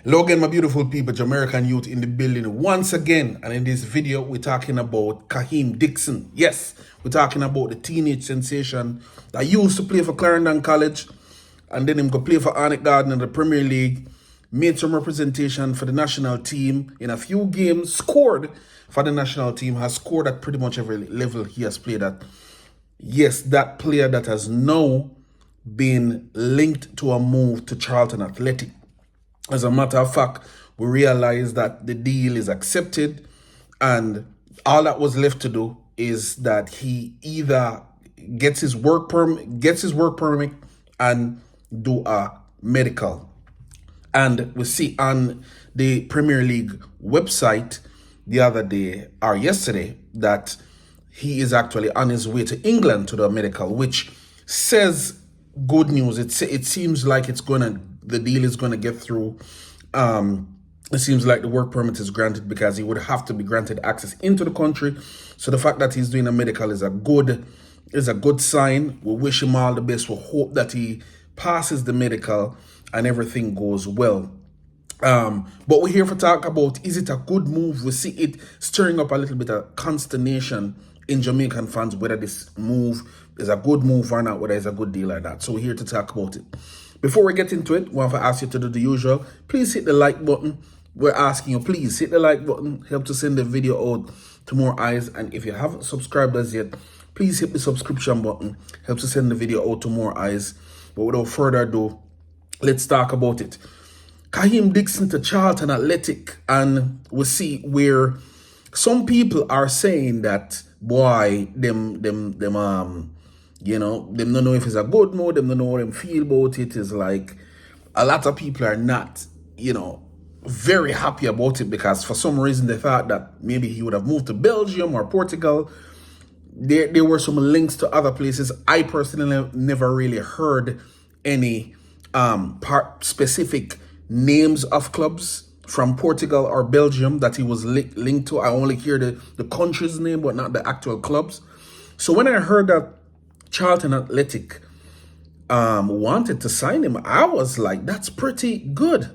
Hello again, my beautiful people, Jamaican youth in the building once again. And in this video, we're talking about Kaheim Dixon. Yes, we're talking about the teenage sensation that used to play for Clarendon College and then him go play for Arnett Garden in the Premier League, made some representation for the national team in a few games, scored for the national team, has scored at pretty much every level he has played at. Yes, that player that has now been linked to a move to Charlton Athletic. As a matter of fact, we realized that the deal is accepted and all that was left to do is that he either gets his work permit and do a medical. And we see on the Premier League website the other day or yesterday that he is actually on his way to England to the medical, which says good news. It seems like the deal is gonna get through. It seems like the work permit is granted because he would have to be granted access into the country. So the fact that he's doing a medical is a good sign. We wish him all the best. We hope that he passes the medical and everything goes well. But we're here to talk about, is it a good move? We see it stirring up a little bit of consternation in Jamaican fans, whether this move is a good move or not, whether it's a good deal or not. So we're here to talk about it. Before we get into it, I want to ask you to do the usual. Please hit the like button. We're asking you, please hit the like button. Help to send the video out to more eyes. And if you haven't subscribed as yet, please hit the subscription button. Help to send the video out to more eyes. But without further ado, let's talk about it. Kaheim Dixon to Charlton Athletic, and we see where some people are saying that, boy, them don't know if it's a good move, them don't know how them feel about it. Is like a lot of people are not, very happy about it because for some reason they thought that maybe he would have moved to Belgium or Portugal. There were some links to other places. I personally never really heard any specific names of clubs from Portugal or Belgium that he was linked to. I only hear the country's name, but not the actual clubs. So when I heard that Charlton Athletic wanted to sign him, I was like, that's pretty good.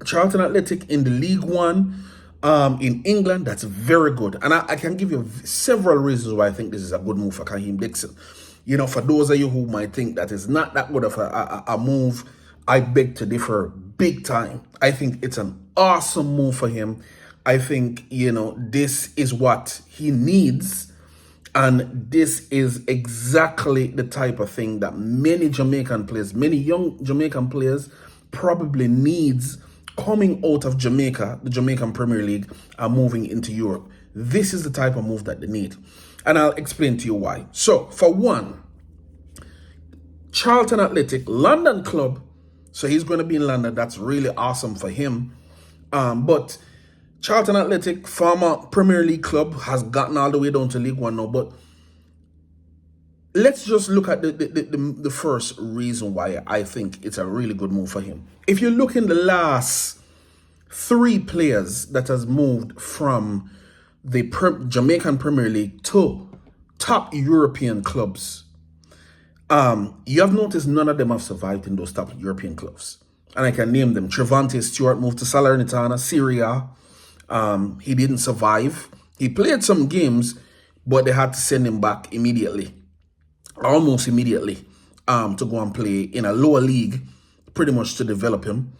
Charlton Athletic in the League One in England, that's very good. And I can give you several reasons why I think this is a good move for Kaheim Dixon. For those of you who might think that is not that good of a move, I beg to differ big time. I think it's an awesome move for him. I think, this is what he needs. And this is exactly the type of thing that many young Jamaican players probably needs coming out of Jamaica, the Jamaican Premier League, and moving into Europe. This is the type of move that they need. And I'll explain to you why. So, for one, Charlton Athletic, London club. So he's going to be in London. That's really awesome for him. But Charlton Athletic, former Premier League club, has gotten all the way down to League One now. But let's just look at the first reason why I think it's a really good move for him. If you look in the last 3 players that has moved from the Jamaican Premier League to top European clubs, you have noticed none of them have survived in those top European clubs. And I can name them. Trevante Stewart moved to Salernitana, Syria. He didn't survive. He played some games, but they had to send him back immediately, almost immediately, to go and play in a lower league, pretty much to develop him.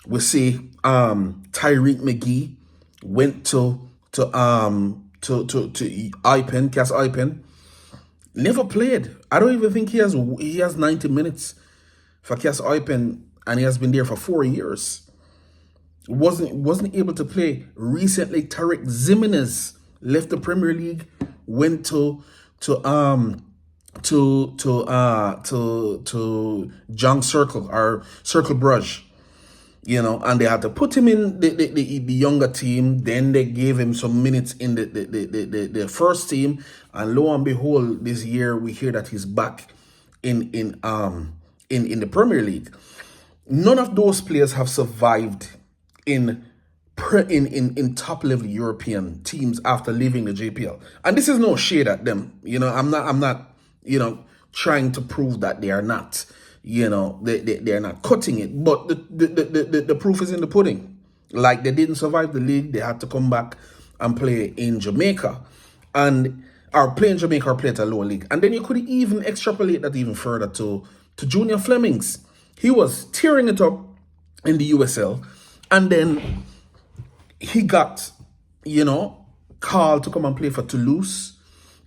We see Tyreek McGee went to Ipen, Cas Ipen. Never played. I don't even think he has 90 minutes for Cas Ipen, and he has been there for 4 years. Wasn't able to play. Recently, Tarek Zimenez left the Premier League, went to Junk Circle or Circle Brush, and they had to put him in the younger team. Then they gave him some minutes in the first team, and lo and behold, this year we hear that he's back in the Premier League. None of those players have survived in top level European teams after leaving the JPL, and this is no shade at them. I'm not trying to prove that they are not they're not cutting it. But the proof is in the pudding. Like, they didn't survive the league, they had to come back and play in Jamaica, and or play in Jamaica or play at a lower league. And then you could even extrapolate that even further to Junior Flemings. He was tearing it up in the USL, and then he got, called to come and play for Toulouse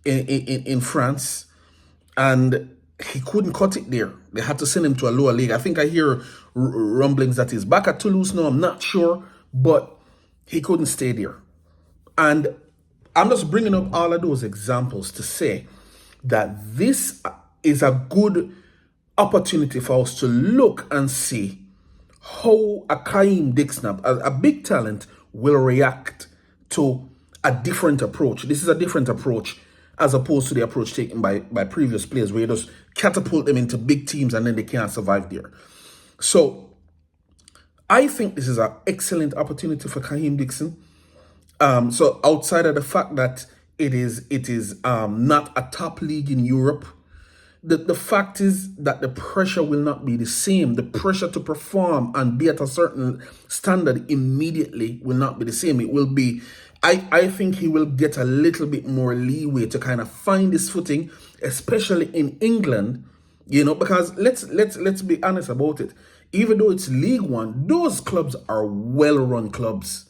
in France, and he couldn't cut it there. They had to send him to a lower league. I think I hear rumblings that he's back at Toulouse now. I'm not sure, but he couldn't stay there. And I'm just bringing up all of those examples to say that this is a good opportunity for us to look and see how a Kaheim Dixon, a big talent, will react to a different approach. This is a different approach as opposed to the approach taken by previous players, where you just catapult them into big teams and then they can't survive there. So I think this is an excellent opportunity for Kaheim Dixon. So outside of the fact that it is not a top league in Europe, the fact is that the pressure will not be the same. The pressure to perform and be at a certain standard immediately will not be the same. It will be, I think he will get a little bit more leeway to kind of find his footing, especially in England, because let's be honest about it. Even though it's League One, those clubs are well-run clubs.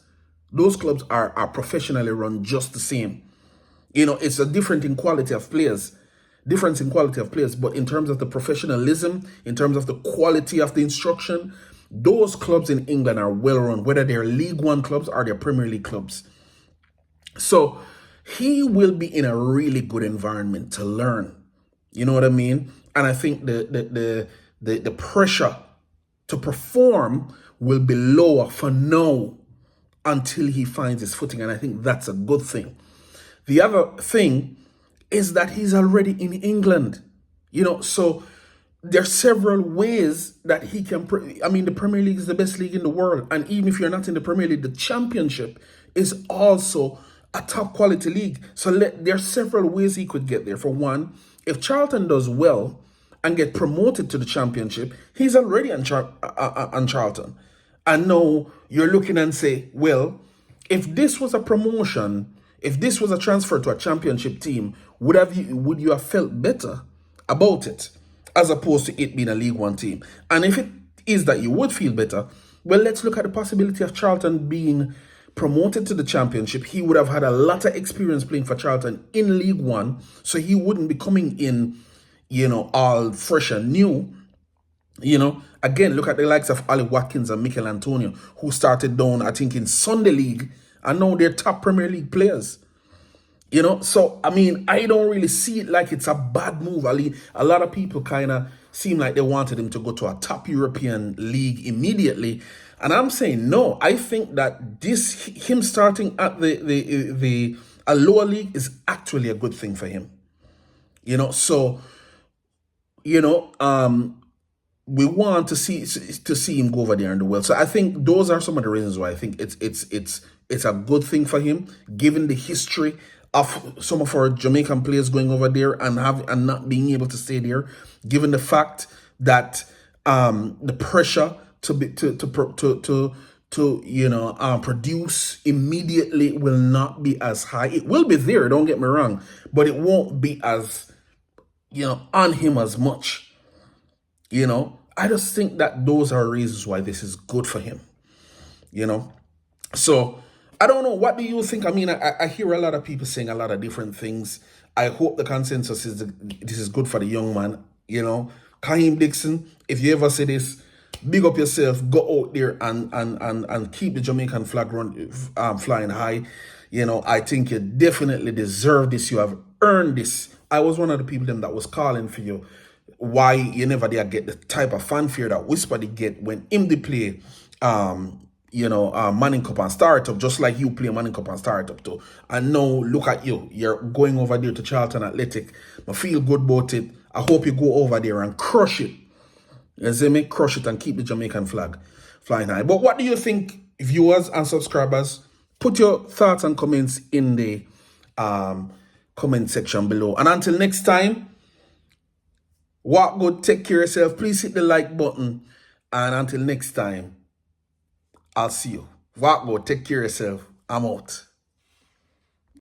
Those clubs are professionally run just the same. It's a difference in quality of players, but in terms of the professionalism, in terms of the quality of the instruction, those clubs in England are well run, whether they're League One clubs or they're Premier League clubs. So he will be in a really good environment to learn. You know what I mean? And I think the pressure to perform will be lower for now until he finds his footing. And I think that's a good thing. The other thing is that he's already in England, so there are several ways that he can, the Premier League is the best league in the world. And even if you're not in the Premier League, the Championship is also a top quality league. So there are several ways he could get there. For one, if Charlton does well and get promoted to the Championship, he's already on Charlton. And now you're looking and say, well, if this was a promotion, if this was a transfer to a Championship team, would you have felt better about it as opposed to it being a League One team? And if it is that you would feel better, well, let's look at the possibility of Charlton being promoted to the Championship. He would have had a lot of experience playing for Charlton in League One, so he wouldn't be coming in, all fresh and new. Again, look at the likes of Ali Watkins and Mikel Antonio, who started down, I think, in Sunday League, and now they're top Premier League players. So, I don't really see it like it's a bad move. A lot of people kind of seem like they wanted him to go to a top European league immediately. And I'm saying, no, I think that him starting at a lower league is actually a good thing for him. So, we want to see him go over there in the world. So I think those are some of the reasons why I think it's a good thing for him, given the history of some of our Jamaican players going over there and not being able to stay there, given the fact that the pressure to produce immediately will not be as high. It will be there, don't get me wrong, but it won't be as on him as much. I just think that those are reasons why this is good for him. So I don't know. What do you think? I hear a lot of people saying a lot of different things. I hope the consensus is this is good for the young man. Kaheim Dixon, if you ever say this, big up yourself, go out there and keep the Jamaican flag flying high. I think you definitely deserve this. You have earned this. I was one of the people that was calling for you. Why you never did get the type of fanfare that Whisper did get when him they play Manning Cup and Startup, just like you play Manning Cup and Startup too. And now look at you. You're going over there to Charlton Athletic. I feel good about it. I hope you go over there and crush it. You see me? Crush it and keep the Jamaican flag flying high. But what do you think, viewers and subscribers? Put your thoughts and comments in the comment section below. And until next time, Walk good, take care of yourself. Please hit the like button. And until next time, I'll see you. Walk good, take care of yourself. I'm out.